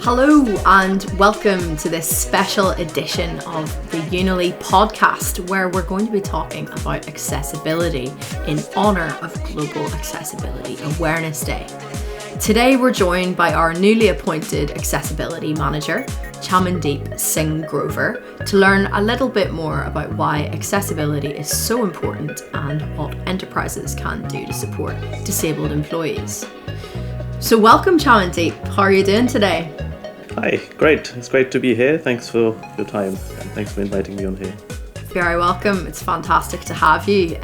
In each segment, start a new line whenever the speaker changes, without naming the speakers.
Hello and welcome to this special edition of the Unily Podcast, where we're going to be talking about accessibility in honour of Global Accessibility Awareness Day. Today we're joined by our newly appointed Accessibility Manager, Chamandeep Singh Grover, to learn a little bit more about why accessibility is so important and what enterprises can do to support disabled employees. So welcome, Chamandeep. How are you doing today?
Hi, great. It's great to be here. Thanks for your time and thanks for inviting me on here.
Very welcome. It's fantastic to have you.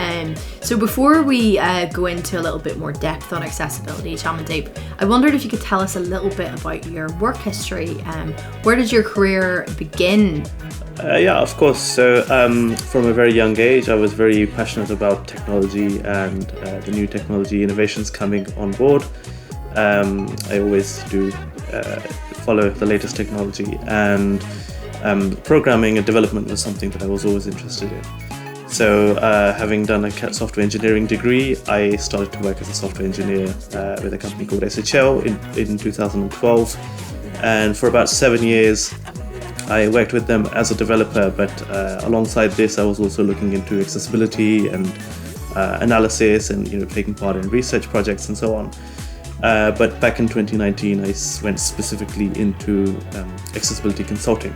So before we go into a little bit more depth on accessibility, Chamandeep, I wondered if you could tell us a little bit about your work history. Where did your career begin?
Yeah, of course. So from a very young age, I was very passionate about technology and the new technology innovations coming on board. I always do follow the latest technology, and programming and development was something that I was always interested in. So having done a software engineering degree, I started to work as a software engineer with a company called SHL in 2012, and for about 7 years I worked with them as a developer, but alongside this I was also looking into accessibility and analysis and taking part in research projects and so on. But back in 2019, I went specifically into accessibility consulting.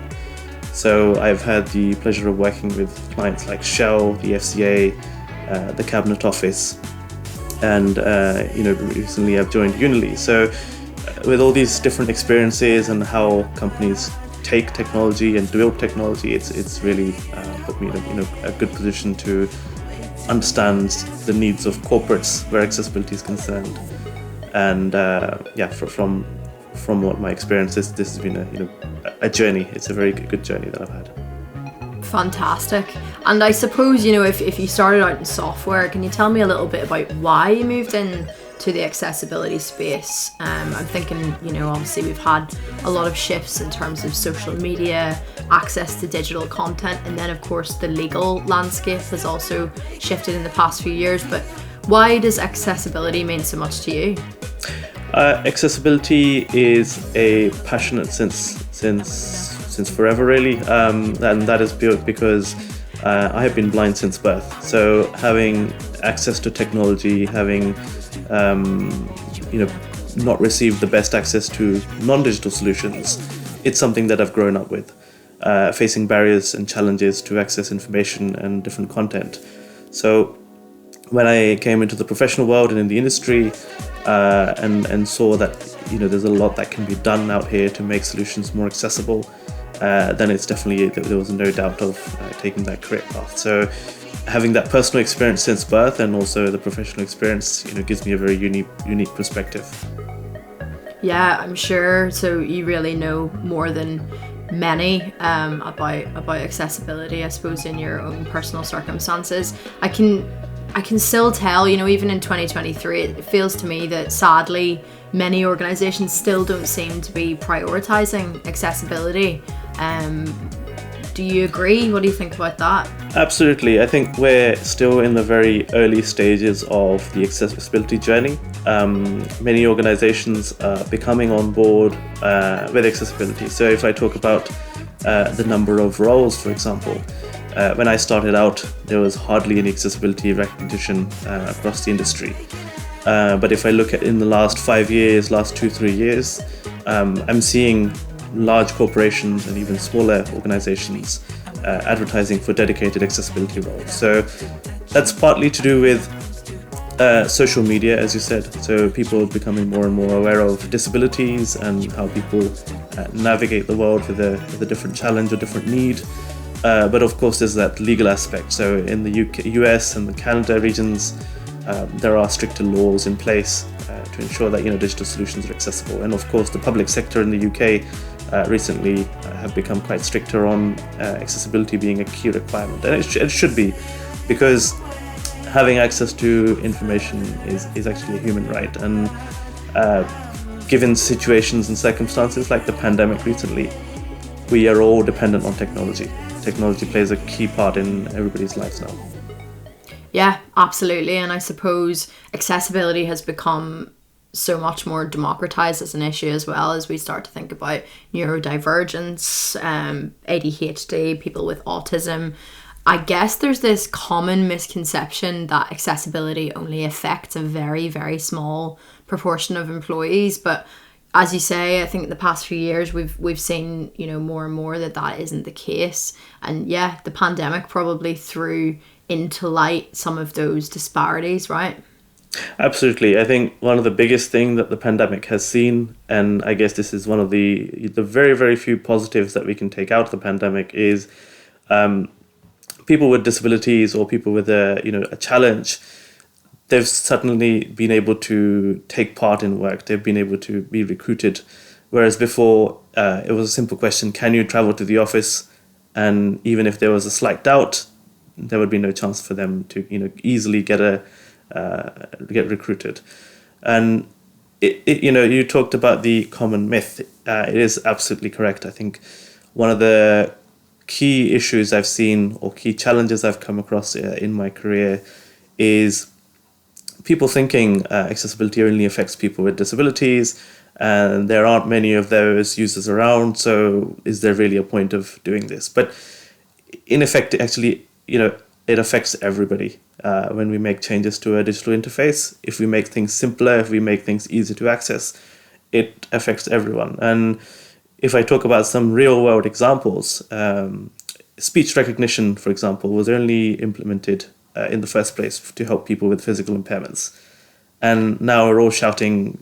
So I've had the pleasure of working with clients like Shell, the FCA, the Cabinet Office, and recently I've joined Unily. So with all these different experiences and how companies take technology and build technology, it's really put me in a good position to understand the needs of corporates where accessibility is concerned. And from what my experience is, this has been a journey. It's a very good journey that I've had.
Fantastic. And I suppose, if you started out in software, can you tell me a little bit about why you moved in to the accessibility space? I'm thinking, obviously we've had a lot of shifts in terms of social media, access to digital content, and then of course the legal landscape has also shifted in the past few years. But why does accessibility mean so much to you?
Accessibility is a passionate since forever, really, and that is because I have been blind since birth. So having access to technology, having not received the best access to non-digital solutions, it's something that I've grown up with, facing barriers and challenges to access information and different content. So when I came into the professional world and in the industry and saw that there's a lot that can be done out here to make solutions more accessible, then it's definitely, there was no doubt of taking that career path. So having that personal experience since birth and also the professional experience gives me a very unique perspective.
Yeah, I'm sure. So you really know more than many about accessibility, I suppose, in your own personal circumstances. I can still tell, even in 2023, it feels to me that sadly many organisations still don't seem to be prioritising accessibility. Do you agree? What do you think about that?
Absolutely. I think we're still in the very early stages of the accessibility journey. Many organisations are becoming on board with accessibility. So if I talk about the number of roles, for example, when I started out, there was hardly any accessibility recognition across the industry. But if I look at in the last 5 years, last 2-3 years, I'm seeing large corporations and even smaller organizations advertising for dedicated accessibility roles. So that's partly to do with social media, as you said. So people becoming more and more aware of disabilities and how people navigate the world with a different challenge or different need. But of course, there's that legal aspect. So in the US and the Canada regions, there are stricter laws in place to ensure that digital solutions are accessible. And of course, the public sector in the UK recently have become quite stricter on accessibility being a key requirement. And it should be, because having access to information is actually a human right. And given situations and circumstances like the pandemic recently, we are all dependent on technology. Technology plays a key part in everybody's lives now.
Yeah, absolutely. And I suppose accessibility has become so much more democratized as an issue, as well as we start to think about neurodivergence, ADHD, people with autism. I guess there's this common misconception that accessibility only affects a very, very small proportion of employees. But as you say, I think the past few years we've seen, more and more that isn't the case. And yeah, the pandemic probably threw into light some of those disparities, right?
Absolutely. I think one of the biggest thing that the pandemic has seen, and I guess this is one of the very, very few positives that we can take out of the pandemic, is people with disabilities or people with a challenge. They've suddenly been able to take part in work. They've been able to be recruited, whereas before it was a simple question: can you travel to the office? And even if there was a slight doubt, there would be no chance for them to easily get recruited. And you talked about the common myth. It is absolutely correct. I think one of the key issues I've seen, or key challenges I've come across in my career, is people thinking accessibility only affects people with disabilities, and there aren't many of those users around, so is there really a point of doing this? But in effect, actually, it affects everybody. When we make changes to a digital interface, if we make things simpler, if we make things easy to access, it affects everyone. And if I talk about some real world examples, speech recognition, for example, was only implemented in the first place to help people with physical impairments. And now we're all shouting,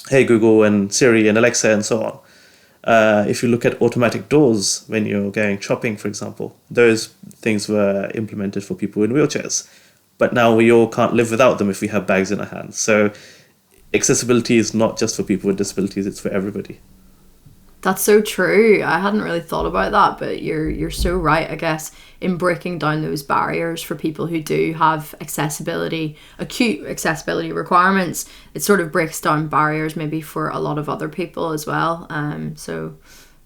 hey Google and Siri and Alexa and so on. If you look at automatic doors when you're going shopping, for example, those things were implemented for people in wheelchairs. But now we all can't live without them if we have bags in our hands. So accessibility is not just for people with disabilities, it's for everybody.
That's so true. I hadn't really thought about that, but you're so right, I guess, in breaking down those barriers for people who do have acute accessibility requirements. It sort of breaks down barriers maybe for a lot of other people as well. So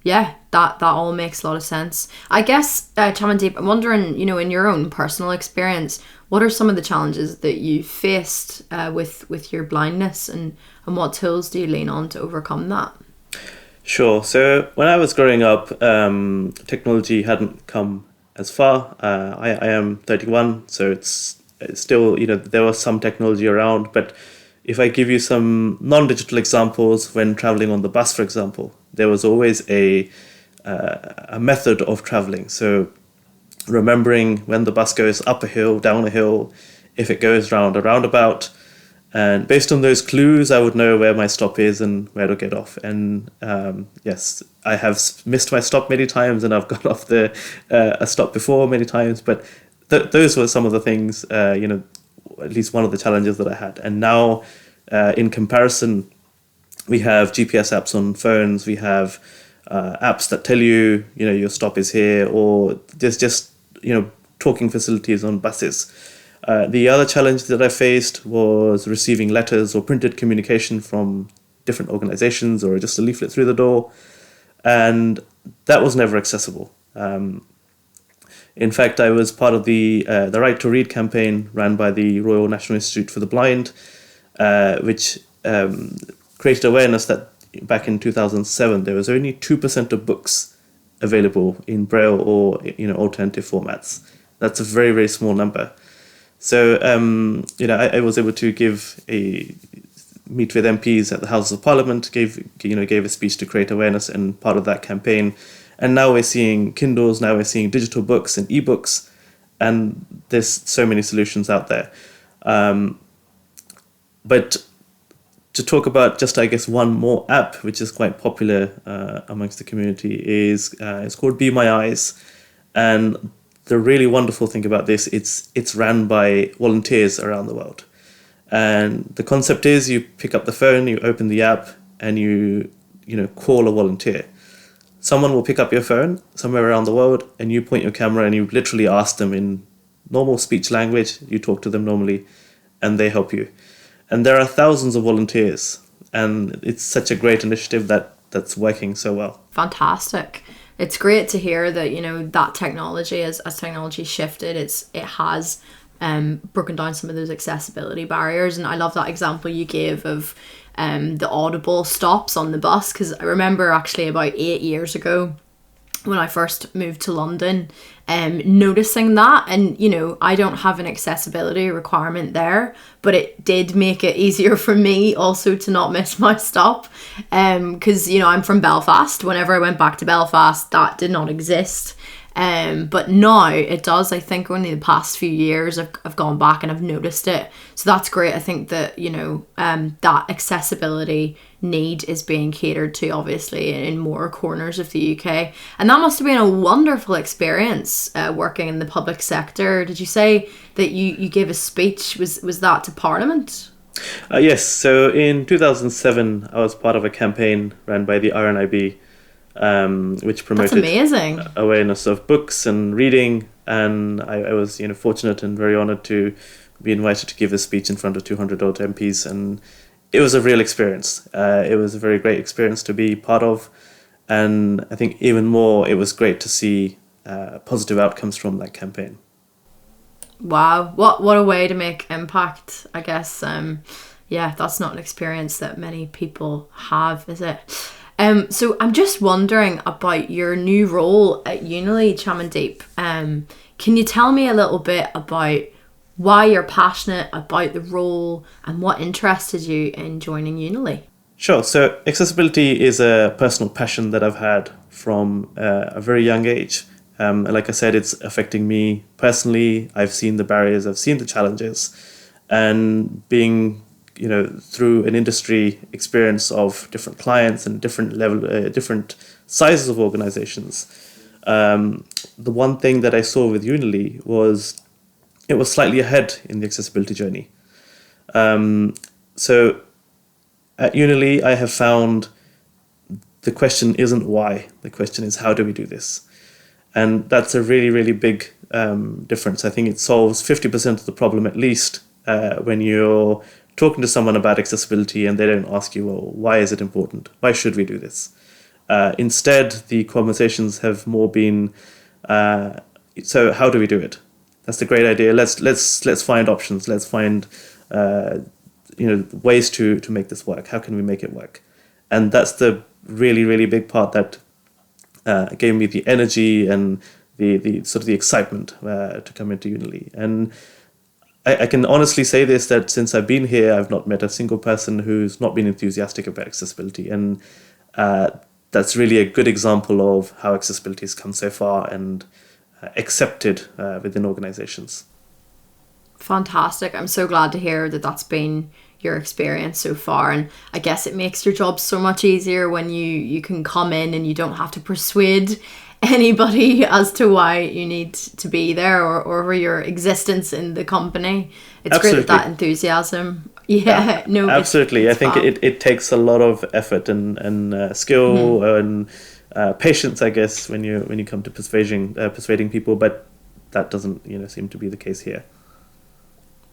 yeah, that all makes a lot of sense. I guess, Chamandeep, I'm wondering, in your own personal experience, what are some of the challenges that you faced with your blindness, and what tools do you lean on to overcome that?
Sure. So when I was growing up, technology hadn't come as far. I am 31, so it's still, there was some technology around. But if I give you some non-digital examples, when traveling on the bus, for example, there was always a method of traveling. So remembering when the bus goes up a hill, down a hill, if it goes round a roundabout. And based on those clues, I would know where my stop is and where to get off. And yes, I have missed my stop many times, and I've got off a stop before many times. But those were some of the things, at least one of the challenges that I had. And now, in comparison, we have GPS apps on phones. We have apps that tell you, your stop is here, or there's just, talking facilities on buses. The other challenge that I faced was receiving letters or printed communication from different organizations, or just a leaflet through the door, and that was never accessible. In fact, I was part of the Right to Read campaign ran by the Royal National Institute for the Blind, which created awareness that back in 2007 there was only 2% of books available in Braille or alternative formats. That's a very, very small number. So, I was able to meet with MPs at the Houses of Parliament, gave a speech to create awareness and part of that campaign. And now we're seeing Kindles, now we're seeing digital books and ebooks, and there's so many solutions out there. But to talk about just, I guess, one more app, which is quite popular amongst the community, is it's called Be My Eyes. And the really wonderful thing about this, it's ran by volunteers around the world. And the concept is you pick up the phone, you open the app, and you call a volunteer. Someone will pick up your phone somewhere around the world, and you point your camera and you literally ask them in normal speech language, you talk to them normally, and they help you. And there are thousands of volunteers, and it's such a great initiative that's working so well.
Fantastic. It's great to hear that, that technology, as technology shifted, it has broken down some of those accessibility barriers. And I love that example you gave of the audible stops on the bus, because I remember actually about 8 years ago when I first moved to London, noticing that. And, you know, I don't have an accessibility requirement there, but it did make it easier for me also to not miss my stop. Because, you know, I'm from Belfast. Whenever I went back to Belfast, that did not exist. But now it does. I think only the past few years I've gone back and I've noticed it. So that's great. I think that, you know, that accessibility need is being catered to, obviously, in more corners of the UK. And that must have been a wonderful experience, working in the public sector. Did you say that you gave a speech? Was that to Parliament?
Yes. So in 2007, I was part of a campaign run by the RNIB, which promoted
amazing
awareness of books and reading. And I was, you know, fortunate and very honoured to be invited to give a speech in front of 200 odd MPs, and it was a real experience. It was a very great experience to be part of, and I think even more, it was great to see positive outcomes from that campaign.
Wow, what a way to make impact, I guess. Yeah, that's not an experience that many people have, is it? So I'm just wondering about your new role at Unily, Chamandeep. Can you tell me a little bit about why you're passionate about the role and what interested you in joining Unily?
Sure. So accessibility is a personal passion that I've had from a very young age. Like I said, it's affecting me personally. I've seen the barriers, I've seen the challenges, and being, you know, through an industry experience of different clients and different different sizes of organizations. The one thing that I saw with Unily was it was slightly ahead in the accessibility journey. So at Unily, I have found the question isn't why. The question is, how do we do this? And that's a really, really big difference. I think it solves 50% of the problem at least when you're talking to someone about accessibility and they don't ask you, well, why is it important? Why should we do this? Instead, the conversations have more been, so how do we do it? That's a great idea. Let's find options. Let's find ways to make this work. How can we make it work? And that's the really, really big part that gave me the energy and the sort of the excitement to come into Unily. And I can honestly say this, that since I've been here, I've not met a single person who's not been enthusiastic about accessibility. And that's really a good example of how accessibility has come so far and accepted within organizations.
Fantastic. I'm so glad to hear that that's been your experience so far, and I guess it makes your job so much easier when you can come in and you don't have to persuade anybody as to why you need to be there or your existence in the company. It's
Absolutely.
Great that enthusiasm. Yeah, no,
absolutely. I think it takes a lot of effort and skill and patience, I guess, when you come to persuading people, but that doesn't seem to be the case here.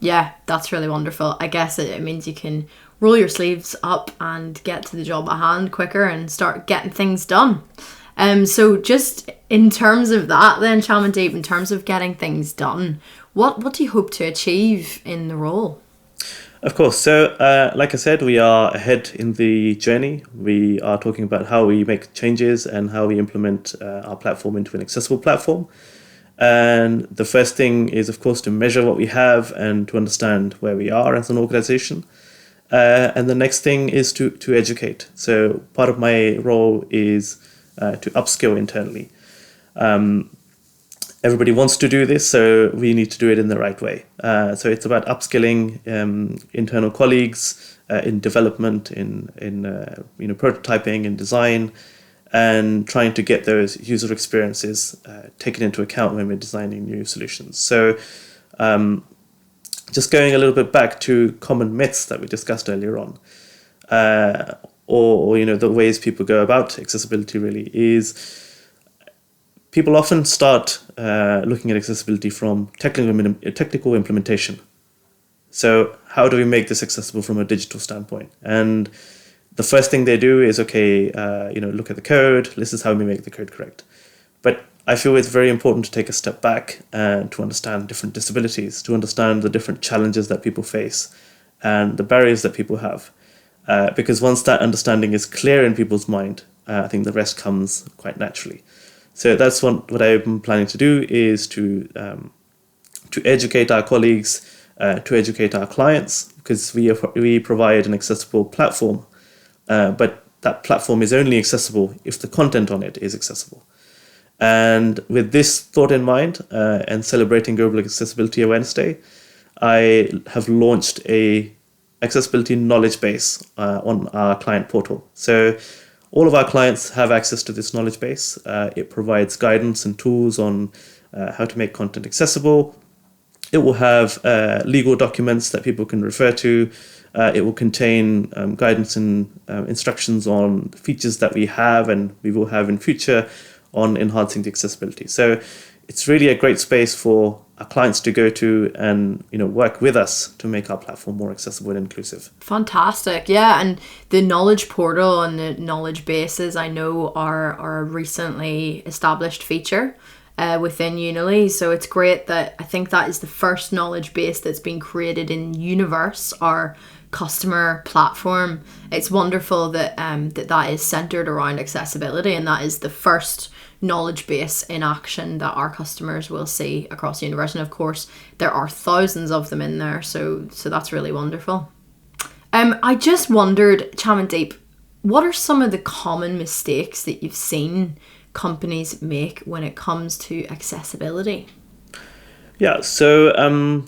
Yeah, that's really wonderful. I guess it means you can roll your sleeves up and get to the job at hand quicker and start getting things done. So just in terms of that then, Chamandeep, in terms of getting things done, what do you hope to achieve in the role?
Of course. So like I said, we are ahead in the journey. We are talking about how we make changes and how we implement our platform into an accessible platform. And the first thing is, of course, to measure what we have and to understand where we are as an organization. And the next thing is to educate. So part of my role is to upskill internally. Everybody wants to do this, so we need to do it in the right way. So it's about upskilling internal colleagues in development, in prototyping, in design, and trying to get those user experiences taken into account when we're designing new solutions. So just going a little bit back to common myths that we discussed earlier on, or the ways people go about accessibility really is people often start looking at accessibility from technical implementation. So how do we make this accessible from a digital standpoint? And the first thing they do is, look at the code. This is how we make the code correct. But I feel it's very important to take a step back and to understand different disabilities, to understand the different challenges that people face and the barriers that people have. Because once that understanding is clear in people's mind, I think the rest comes quite naturally. So that's what I'm planning to do, is to educate our colleagues, to educate our clients, because we provide an accessible platform, but that platform is only accessible if the content on it is accessible. And with this thought in mind, and celebrating Global Accessibility Awareness Day, I have launched a accessibility knowledge base on our client portal. So all of our clients have access to this knowledge base. It provides guidance and tools on how to make content accessible. It will have legal documents that people can refer to. It will contain guidance and instructions on features that we have and we will have in future on enhancing the accessibility. So it's really a great space for our clients to go to and work with us to make our platform more accessible and inclusive.
Fantastic. Yeah, and the knowledge portal and the knowledge bases, I know, are a recently established feature within Unily. So it's great that I think that is the first knowledge base that's been created in Universe, our customer platform. It's wonderful that that is centered around accessibility, and that is the first knowledge base in action that our customers will see across Universe. And of course, there are thousands of them in there, so that's really wonderful. I just wondered, Chamandeep, what are some of the common mistakes that you've seen companies make when it comes to accessibility?
Yeah, so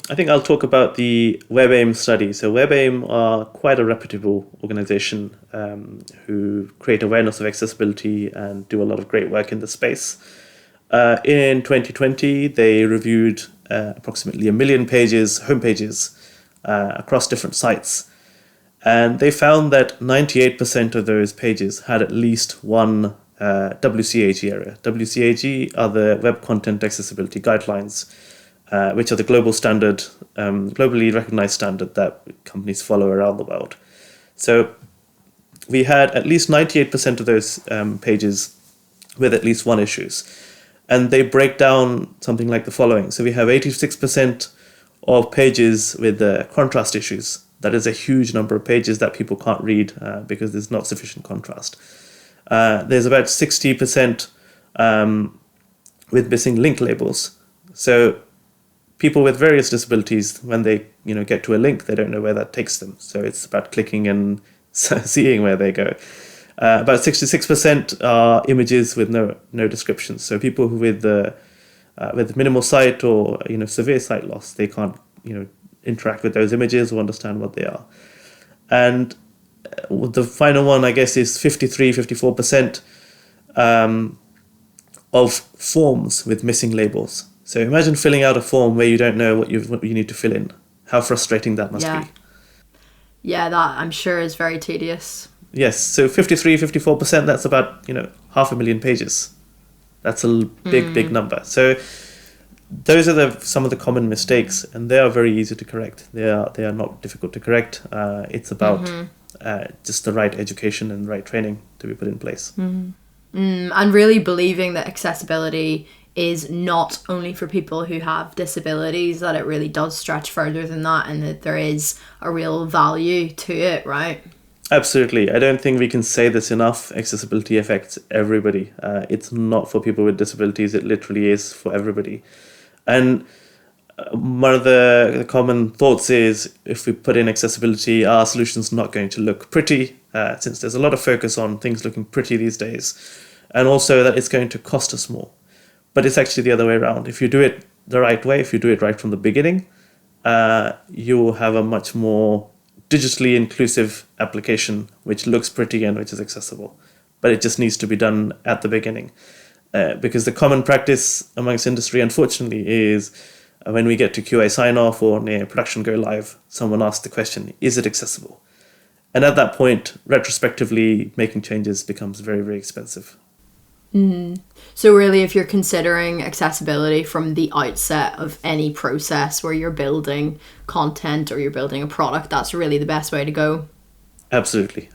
I think I'll talk about the WebAIM study. So WebAIM are quite a reputable organization who create awareness of accessibility and do a lot of great work in the space. In 2020, they reviewed approximately 1 million homepages across different sites. And they found that 98% of those pages had at least one WCAG area. WCAG are the Web Content Accessibility Guidelines, which are the global standard, globally recognized standard that companies follow around the world. So we had at least 98% of those pages with at least one issues. And they break down something like the following. So we have 86% of pages with contrast issues. That is a huge number of pages that people can't read because there's not sufficient contrast. There's about 60% with missing link labels. So people with various disabilities, when they get to a link, they don't know where that takes them. So it's about clicking and seeing where they go. About 66% are images with no descriptions. So people with minimal sight or severe sight loss, they can't interact with those images or understand what they are. And the final one, I guess, is 54% of forms with missing labels. So imagine filling out a form where you don't know what you need to fill in. How frustrating that must be.
Yeah, that I'm sure is very tedious.
Yes, so 54%, that's about 500,000 pages. That's a big number. So those are some of the common mistakes, and they are very easy to correct. They are not difficult to correct. It's about just the right education and right training to be put in place.
And really believing that accessibility is not only for people who have disabilities, that it really does stretch further than that, and that there is a real value to it, right?
Absolutely. I don't think we can say this enough. Accessibility affects everybody. It's not for people with disabilities. It literally is for everybody. And one of the common thoughts is, if we put in accessibility, our solution's not going to look pretty, since there's a lot of focus on things looking pretty these days, and also that it's going to cost us more. But it's actually the other way around. If you do it the right way, if you do it right from the beginning, you will have a much more digitally inclusive application which looks pretty and which is accessible. But it just needs to be done at the beginning. Because the common practice amongst industry, unfortunately, is when we get to QA sign-off or near production go live, someone asks the question, is it accessible? And at that point, retrospectively, making changes becomes very, very expensive.
So really, if you're considering accessibility from the outset of any process where you're building content or you're building a product, that's really the best way to go.
Absolutely.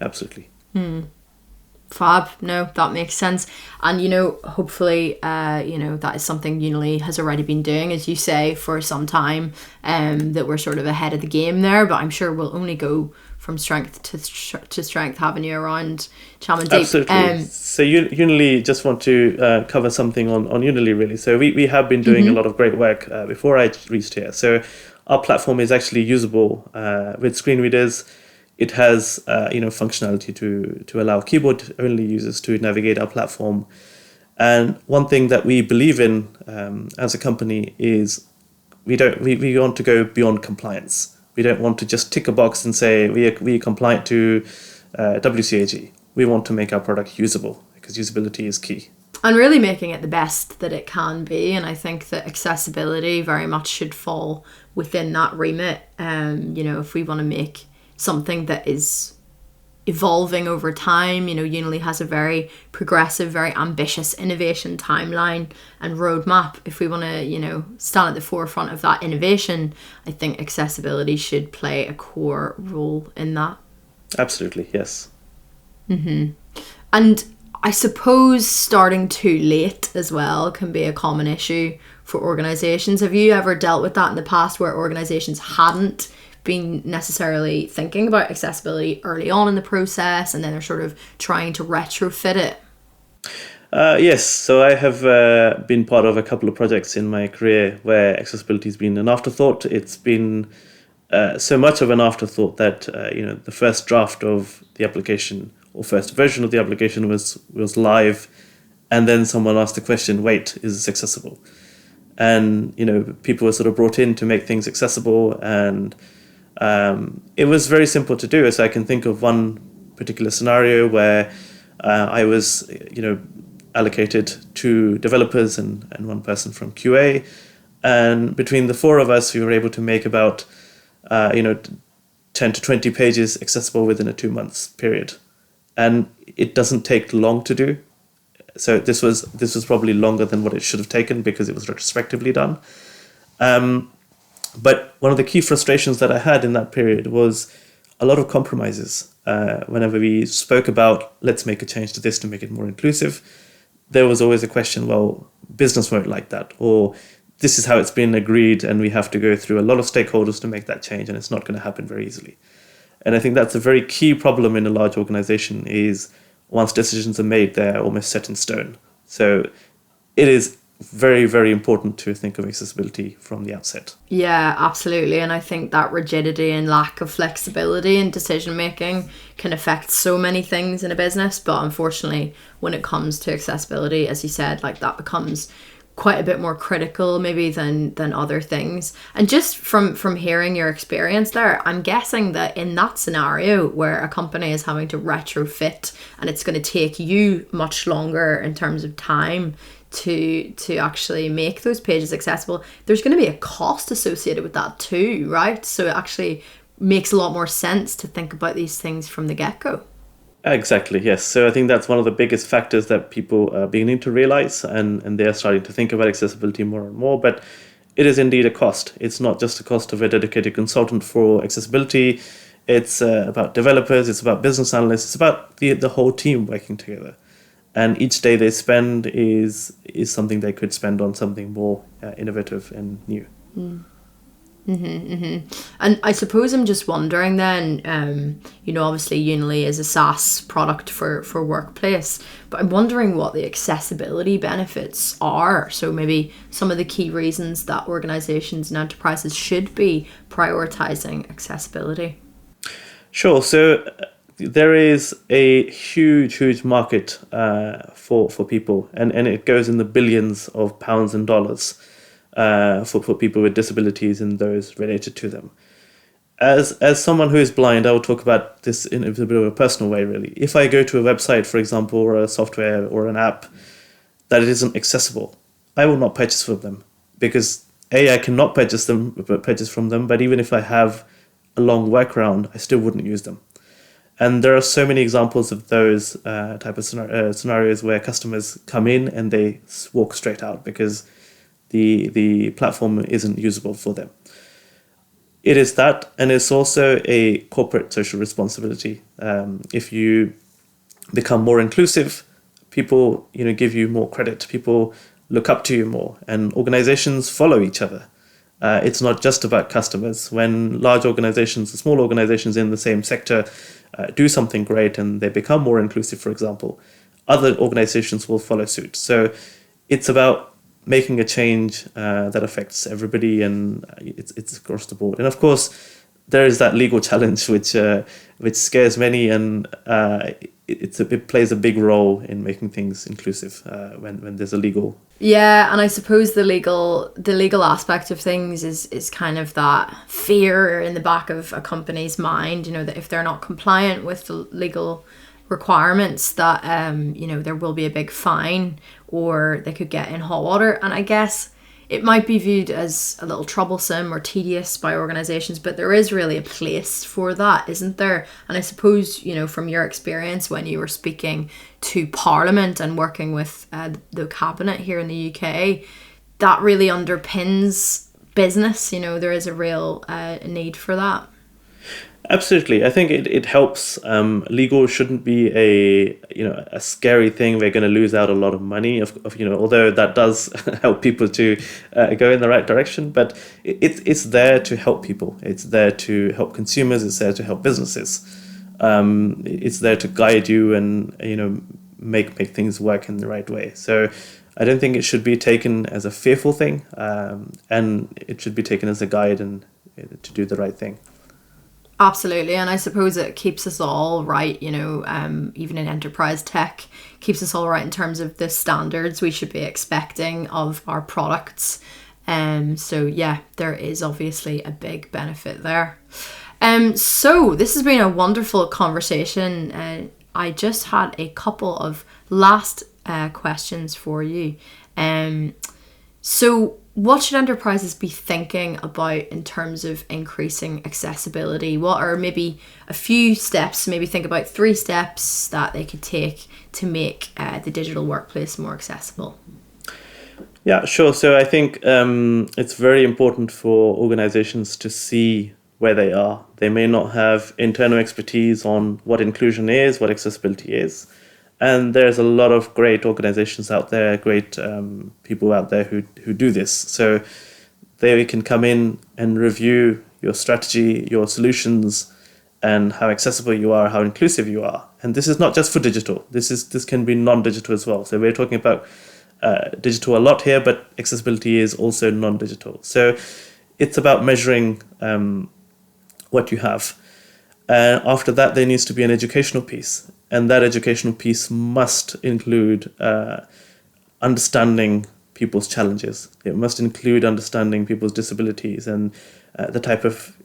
Fab. No, that makes sense. And, hopefully, that is something Unily has already been doing, as you say, for some time, that we're sort of ahead of the game there. But I'm sure we'll only go from strength to strength having you around Chairman Deep.
Absolutely. So Unily, just want to cover something on Unily, really. So we have been doing a lot of great work before I reached here. So our platform is actually usable with screen readers. It has functionality to allow keyboard-only users to navigate our platform. And one thing that we believe in as a company is we want to go beyond compliance. We don't want to just tick a box and say we are compliant to WCAG. We want to make our product usable because usability is key.
And really making it the best that it can be. And I think that accessibility very much should fall within that remit. If we want to make something that is evolving over time, Unily has a very progressive, very ambitious innovation timeline and roadmap. If we want to, stand at the forefront of that innovation, I think accessibility should play a core role in that.
Absolutely, yes.
And I suppose starting too late as well can be a common issue for organizations. Have you ever dealt with that in the past where organizations hadn't been necessarily thinking about accessibility early on in the process and then they're sort of trying to retrofit it?
Yes, so I have been part of a couple of projects in my career where accessibility has been an afterthought. It's been so much of an afterthought that the first draft of the application or first version of the application was live, and then someone asked the question, wait, is this accessible? And people were sort of brought in to make things accessible, and it was very simple to do. So I can think of one particular scenario where I was allocated 2 developers and one person from QA, and between the 4 of us we were able to make about 10 to 20 pages accessible within a 2 months period. And it doesn't take long to do. So this was probably longer than what it should have taken because it was retrospectively done. But one of the key frustrations that I had in that period was a lot of compromises. Whenever we spoke about, let's make a change to this to make it more inclusive, there was always a question, well, business won't like that, or this is how it's been agreed and we have to go through a lot of stakeholders to make that change and it's not going to happen very easily. And I think that's a very key problem in a large organization is once decisions are made, they're almost set in stone. So it is very, very important to think of accessibility from the outset.
Yeah, absolutely. And I think that rigidity and lack of flexibility in decision making can affect so many things in a business. But unfortunately, when it comes to accessibility, as you said, like that becomes quite a bit more critical maybe than other things. And just from hearing your experience there, I'm guessing that in that scenario where a company is having to retrofit and it's going to take you much longer in terms of time to actually make those pages accessible, there's going to be a cost associated with that too, right? So it actually makes a lot more sense to think about these things from the get-go.
Exactly, yes. So I think that's one of the biggest factors that people are beginning to realize, and they're starting to think about accessibility more and more. But it is indeed a cost. It's not just a cost of a dedicated consultant for accessibility. It's about developers, it's about business analysts, it's about the whole team working together. And each day they spend is something they could spend on something more innovative and new.
And I suppose I'm just wondering then, obviously Unily is a SaaS product for workplace, but I'm wondering what the accessibility benefits are. So maybe some of the key reasons that organizations and enterprises should be prioritizing accessibility.
Sure. So there is a huge market for people, and it goes in the billions of pounds and dollars. For people with disabilities and those related to them. As someone who is blind, I will talk about this in a bit of a personal way, really. If I go to a website, for example, or a software or an app that it isn't accessible, I will not purchase from them because I cannot purchase from them, but even if I have a long workaround, I still wouldn't use them. And there are so many examples of those type of scenarios where customers come in and they walk straight out because the platform isn't usable for them. It is that, and it's also a corporate social responsibility. If you become more inclusive, people, give you more credit, people look up to you more, and organizations follow each other. It's not just about customers. When large organizations, small organizations in the same sector do something great and they become more inclusive, for example, other organizations will follow suit. So it's about making a change that affects everybody, and it's across the board. And of course, there is that legal challenge which scares many, and it plays a big role in making things inclusive when there's a legal.
Yeah, and I suppose the legal aspect of things is kind of that fear in the back of a company's mind, that if they're not compliant with the legal requirements, that there will be a big fine, or they could get in hot water. And I guess it might be viewed as a little troublesome or tedious by organizations, but there is really a place for that, isn't there? And I suppose, from your experience when you were speaking to Parliament and working with the Cabinet here in the UK, that really underpins business. There is a real need for that.
Absolutely. I think it helps. Legal shouldn't be a scary thing. We're going to lose out a lot of money, although that does help people to go in the right direction. But it's there to help people. It's there to help consumers. It's there to help businesses. It's there to guide you and, make things work in the right way. So I don't think it should be taken as a fearful thing, and it should be taken as a guide and to do the right thing.
Absolutely, and I suppose it keeps us all right, even in enterprise tech, keeps us all right in terms of the standards we should be expecting of our products. So yeah, there is obviously a big benefit there. So this has been a wonderful conversation. I just had a couple of last questions for you. So what should enterprises be thinking about in terms of increasing accessibility? What are maybe a few steps, maybe think about 3 steps that they could take to make the digital workplace more accessible?
Yeah, sure. So I think it's very important for organizations to see where they are. They may not have internal expertise on what inclusion is, what accessibility is. And there's a lot of great organizations out there, great people out there who do this. So they can come in and review your strategy, your solutions, and how accessible you are, how inclusive you are. And this is not just for digital. This can be non-digital as well. So we're talking about digital a lot here, but accessibility is also non-digital. So it's about measuring what you have. And after that, there needs to be an educational piece. And that educational piece must include understanding people's challenges. It must include understanding people's disabilities and the type of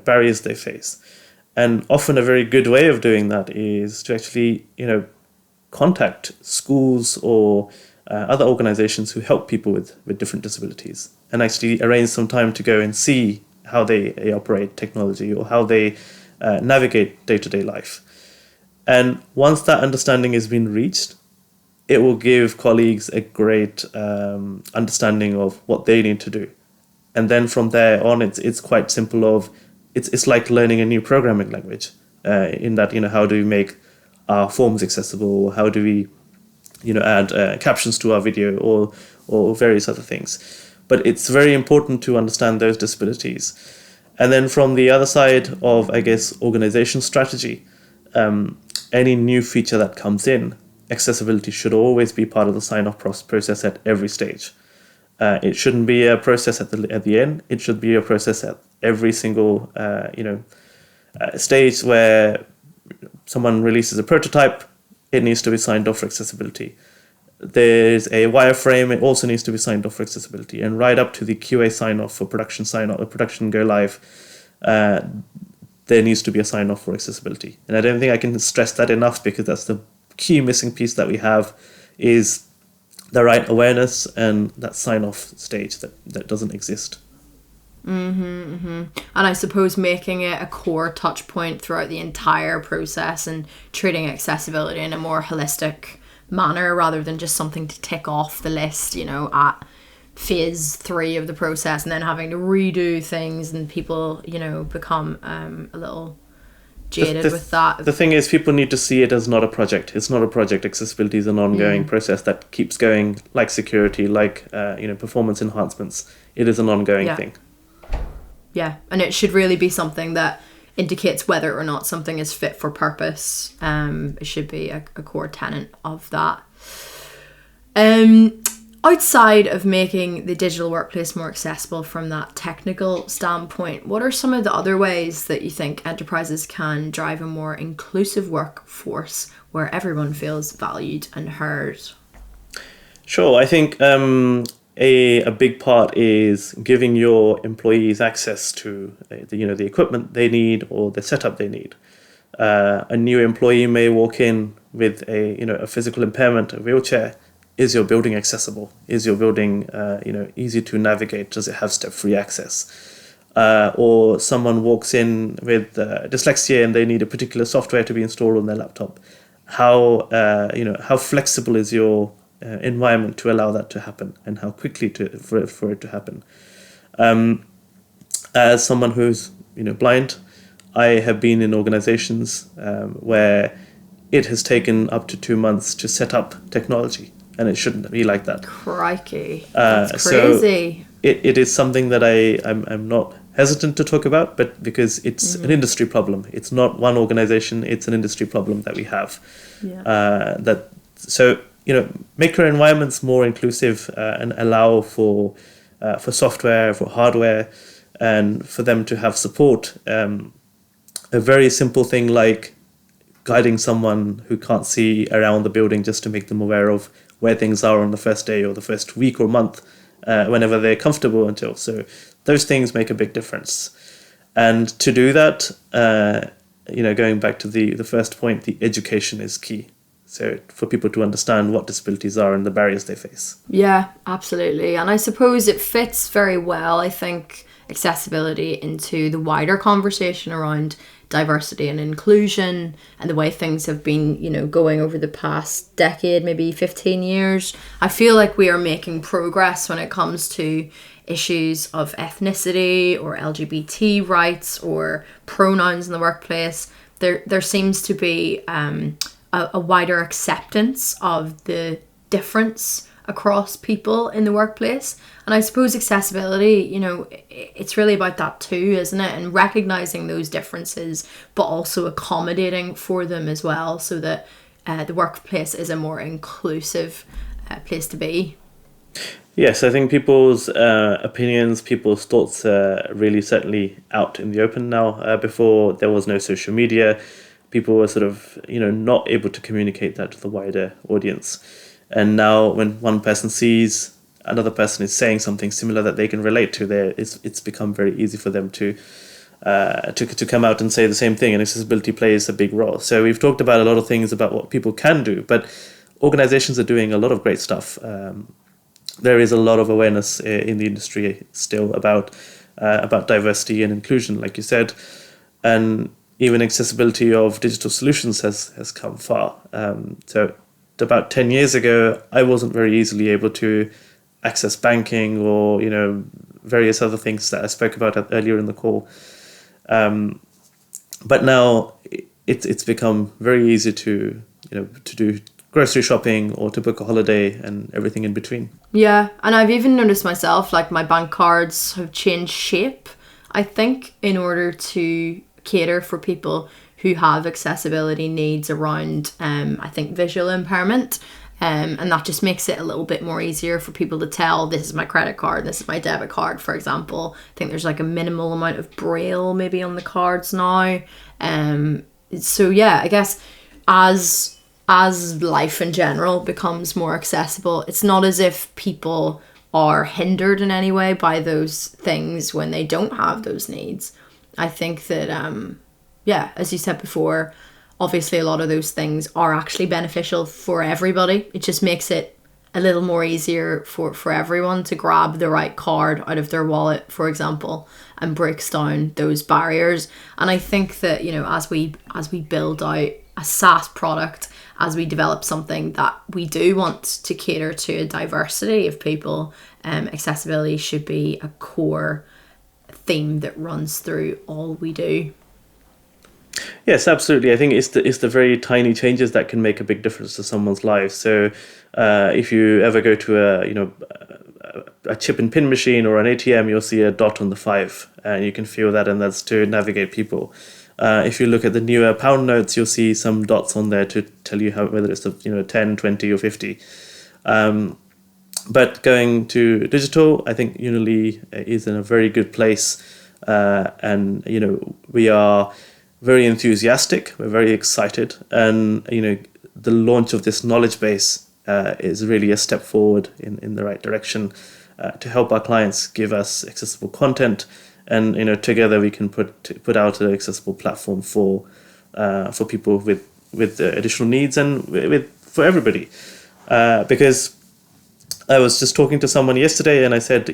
barriers they face. And often a very good way of doing that is to actually contact schools or other organizations who help people with different disabilities, and actually arrange some time to go and see how they operate technology or how they navigate day-to-day life. And once that understanding has been reached, it will give colleagues a great understanding of what they need to do. And then from there on, it's quite simple. It's like learning a new programming language. In that, how do we make our forms accessible? How do we, add captions to our video or various other things? But it's very important to understand those disabilities. And then from the other side of, I guess, organization strategy, any new feature that comes in, accessibility should always be part of the sign-off process at every stage. It shouldn't be a process at the end. It should be a process at every single stage where someone releases a prototype. It needs to be signed off for accessibility. There's a wireframe. It also needs to be signed off for accessibility, and right up to the QA sign-off for production sign-off, production go live. There needs to be a sign-off for accessibility. And I don't think I can stress that enough, because that's the key missing piece that we have, is the right awareness and that sign-off stage that doesn't exist.
And I suppose making it a core touch point throughout the entire process and treating accessibility in a more holistic manner rather than just something to tick off the list, at phase 3 of the process, and then having to redo things, and people become a little jaded with that.
The thing is, people need to see it as not a project. It's not a project. Accessibility is an ongoing process that keeps going, like security, like performance enhancements. It is an ongoing thing.
Yeah, and it should really be something that indicates whether or not something is fit for purpose. It should be a core tenet of that. Outside of making the digital workplace more accessible from that technical standpoint, what are some of the other ways that you think enterprises can drive a more inclusive workforce where everyone feels valued and heard?
Sure, I think a big part is giving your employees access to the equipment they need or the setup they need. A new employee may walk in with a physical impairment, a wheelchair. Is your building accessible? Is your building easy to navigate? Does it have step-free access? Or someone walks in with dyslexia and they need a particular software to be installed on their laptop. How flexible is your environment to allow that to happen, and how quickly for it to happen? As someone who's blind, I have been in organizations where it has taken up to 2 months to set up technology. And it shouldn't be like that.
Crikey. That's crazy.
So it is something that I'm not hesitant to talk about, but because it's an industry problem. It's not one organization, it's an industry problem that we have. Yeah. Make your environments more inclusive and allow for software, for hardware, and for them to have support. A very simple thing like guiding someone who can't see around the building just to make them aware of where things are on the first day or the first week or month, whenever they're comfortable until. So those things make a big difference. And to do that, going back to the first point, the education is key. So for people to understand what disabilities are and the barriers they face.
Yeah, absolutely. And I suppose it fits very well, I think, accessibility into the wider conversation around diversity and inclusion and the way things have been, going over the past decade, maybe 15 years. I feel like we are making progress when it comes to issues of ethnicity or LGBT rights or pronouns in the workplace. There seems to be a wider acceptance of the difference across people in the workplace. And I suppose accessibility, it's really about that too, isn't it? And recognizing those differences, but also accommodating for them as well, so that the workplace is a more inclusive place to be.
Yes, I think people's opinions, people's thoughts are really certainly out in the open now. Before there was no social media, people were sort of, not able to communicate that to the wider audience. And now when one person sees another person is saying something similar that they can relate to, it's become very easy for them to come out and say the same thing, and accessibility plays a big role. So we've talked about a lot of things about what people can do, but organizations are doing a lot of great stuff. There is a lot of awareness in the industry still about diversity and inclusion, like you said, and even accessibility of digital solutions has come far. So about 10 years ago, I wasn't very easily able to access banking or, various other things that I spoke about earlier in the call. But now it's become very easy to do grocery shopping or to book a holiday and everything in between.
Yeah, and I've even noticed myself, like my bank cards have changed shape, I think, in order to cater for people who have accessibility needs around, I think, visual impairment. And that just makes it a little bit more easier for people to tell, this is my credit card, this is my debit card, for example. I think there's like a minimal amount of braille maybe on the cards now. So yeah, I guess as life in general becomes more accessible, it's not as if people are hindered in any way by those things when they don't have those needs. I think that, as you said before, obviously a lot of those things are actually beneficial for everybody. It just makes it a little more easier for everyone to grab the right card out of their wallet, for example, and breaks down those barriers. And I think that, as we build out a SaaS product, as we develop something that we do want to cater to a diversity of people, accessibility should be a core theme that runs through all we do.
Yes, absolutely. I think it's the very tiny changes that can make a big difference to someone's life. So, if you ever go to a chip and pin machine or an ATM, you'll see a dot on the 5, and you can feel that, and that's to navigate people. If you look at the newer pound notes, you'll see some dots on there to tell you whether it's 10, 20, or 50. But going to digital, I think Unily is in a very good place, and we are very enthusiastic. We're very excited, and the launch of this knowledge base is really a step forward in the right direction to help our clients give us accessible content, and together we can put out an accessible platform for people with additional needs, and for everybody, because I was just talking to someone yesterday, and I said,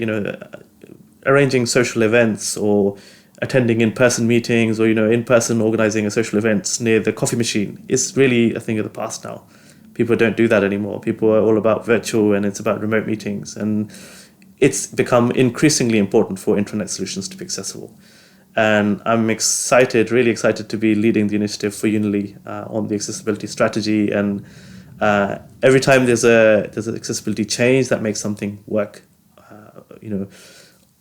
arranging social events or attending in-person meetings, or in-person organizing a social events near the coffee machine is really a thing of the past now. People don't do that anymore. People are all about virtual, and it's about remote meetings, and it's become increasingly important for intranet solutions to be accessible. And I'm really excited to be leading the initiative for Unily on the accessibility strategy. And every time there's an accessibility change that makes something work,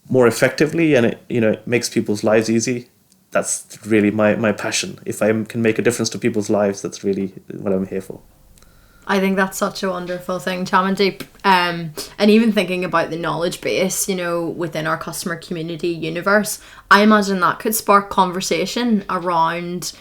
more effectively, and it makes people's lives easy. That's really my passion. If I can make a difference to people's lives, that's really what I'm here for.
I think that's such a wonderful thing, Chamandeep. And even thinking about the knowledge base, within our customer community universe, I imagine that could spark conversation around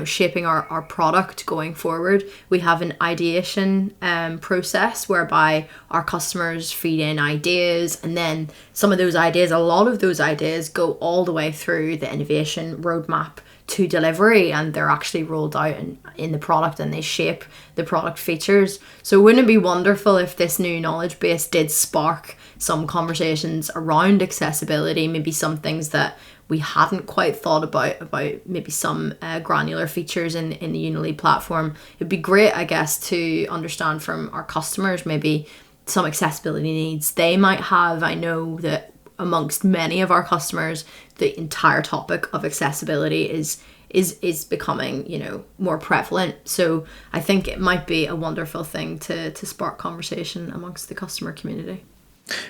shaping our product going forward. We have an ideation process whereby our customers feed in ideas, and then a lot of those ideas go all the way through the innovation roadmap to delivery, and they're actually rolled out in the product, and they shape the product features. So wouldn't it be wonderful if this new knowledge base did spark some conversations around accessibility, maybe some things that we hadn't quite thought about maybe some granular features in the Unily platform. It'd be great, I guess, to understand from our customers maybe some accessibility needs they might have. I know that amongst many of our customers, the entire topic of accessibility is becoming, more prevalent. So I think it might be a wonderful thing to spark conversation amongst the customer community.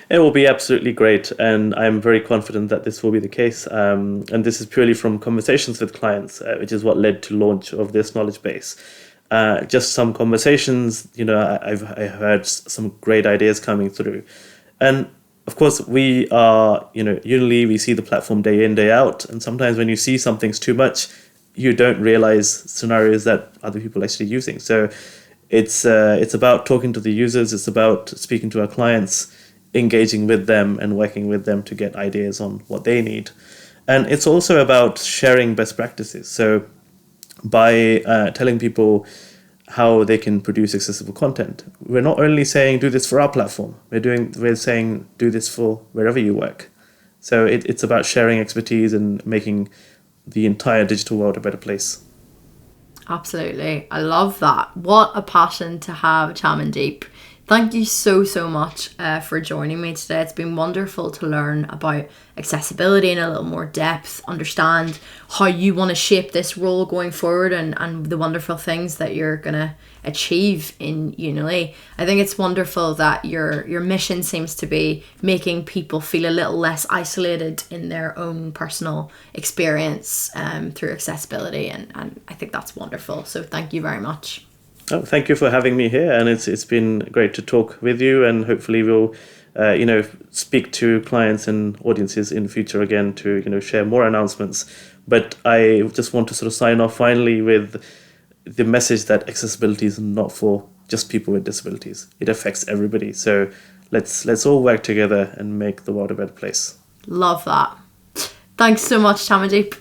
It will be absolutely great, and I'm very confident that this will be the case. And this is purely from conversations with clients, which is what led to launch of this knowledge base. Just some conversations, I heard some great ideas coming through. And of course, we are, Unily, we see the platform day in, day out. And sometimes when you see something's too much, you don't realize scenarios that other people are actually using. So it's about talking to the users. It's about speaking to our clients, engaging with them and working with them to get ideas on what they need. And it's also about sharing best practices. So by telling people how they can produce accessible content, we're not only saying do this for our platform, we're saying do this for wherever you work. So it's about sharing expertise and making the entire digital world a better place.
Absolutely. I love that. What a passion to have, Chamandeep. Thank you so much for joining me today. It's been wonderful to learn about accessibility in a little more depth, understand how you want to shape this role going forward, and the wonderful things that you're going to achieve in Unily. I think it's wonderful that your mission seems to be making people feel a little less isolated in their own personal experience through accessibility, and I think that's wonderful. So thank you very much.
Oh, thank you for having me here, and it's been great to talk with you, and hopefully we'll speak to clients and audiences in the future again to share more announcements. But I just want to sort of sign off finally with the message that accessibility is not for just people with disabilities. It affects everybody. So let's all work together and make the world a better place.
Love that. Thanks so much, Chamandeep.